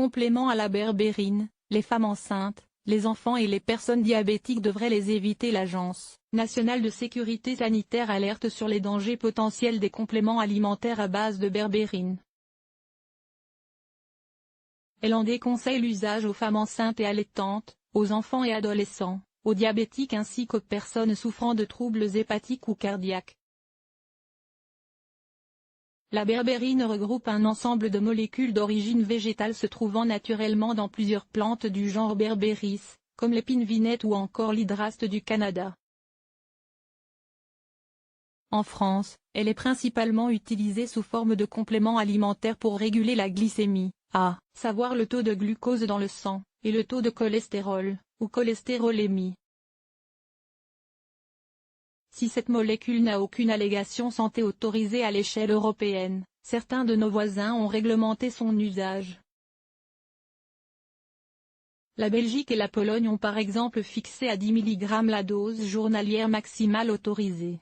Compléments à la berbérine, les femmes enceintes, les enfants et les personnes diabétiques devraient les éviter. L'Agence nationale de sécurité sanitaire alerte sur les dangers potentiels des compléments alimentaires à base de berbérine. Elle en déconseille l'usage aux femmes enceintes et allaitantes, aux enfants et adolescents, aux diabétiques ainsi qu'aux personnes souffrant de troubles hépatiques ou cardiaques. La berbérine regroupe un ensemble de molécules d'origine végétale se trouvant naturellement dans plusieurs plantes du genre Berberis, comme l'épine vinette ou encore l'hydraste du Canada. En France, elle est principalement utilisée sous forme de complément alimentaire pour réguler la glycémie, à savoir le taux de glucose dans le sang, et le taux de cholestérol, ou cholestérolémie. Si cette molécule n'a aucune allégation santé autorisée à l'échelle européenne, certains de nos voisins ont réglementé son usage. La Belgique et la Pologne ont par exemple fixé à 10 mg la dose journalière maximale autorisée.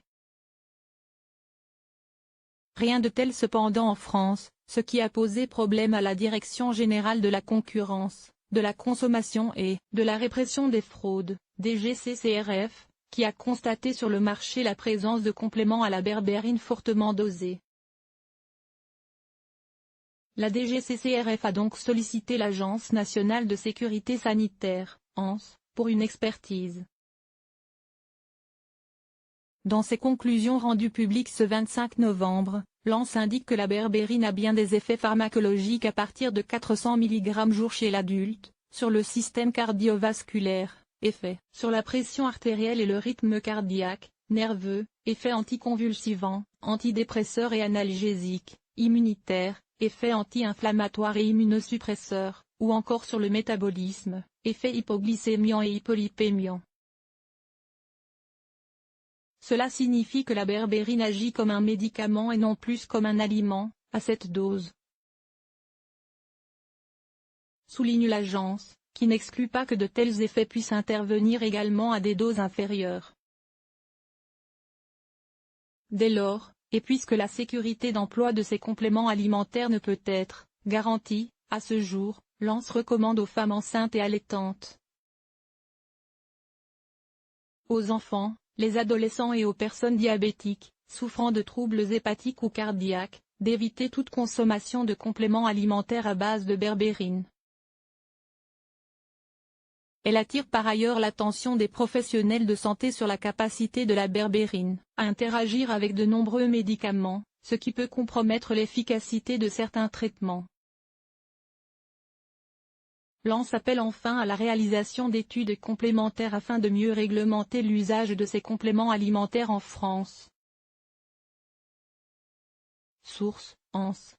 Rien de tel cependant en France, ce qui a posé problème à la Direction générale de la concurrence, de la consommation et de la répression des fraudes, DGCCRF, qui a constaté sur le marché la présence de compléments à la berbérine fortement dosés. La DGCCRF a donc sollicité l'Agence nationale de sécurité sanitaire, ANS, pour une expertise. Dans ses conclusions rendues publiques ce 25 novembre, l'ANS indique que la berbérine a bien des effets pharmacologiques à partir de 400 mg jour chez l'adulte, sur le système cardiovasculaire, effet sur la pression artérielle et le rythme cardiaque, nerveux, effet anticonvulsivant, antidépresseur et analgésique, immunitaire, effet anti-inflammatoire et immunosuppresseur, ou encore sur le métabolisme, effet hypoglycémiant et hypolipémiant. Cela signifie que la berbérine agit comme un médicament et non plus comme un aliment, à cette dose. Souligne l'agence, qui n'exclut pas que de tels effets puissent intervenir également à des doses inférieures. Dès lors, et puisque la sécurité d'emploi de ces compléments alimentaires ne peut être garantie, à ce jour, l'ANS recommande aux femmes enceintes et allaitantes, aux enfants, les adolescents et aux personnes diabétiques, souffrant de troubles hépatiques ou cardiaques, d'éviter toute consommation de compléments alimentaires à base de berbérine. Elle attire par ailleurs l'attention des professionnels de santé sur la capacité de la berbérine à interagir avec de nombreux médicaments, ce qui peut compromettre l'efficacité de certains traitements. L'ANS appelle enfin à la réalisation d'études complémentaires afin de mieux réglementer l'usage de ces compléments alimentaires en France. Source, ANS.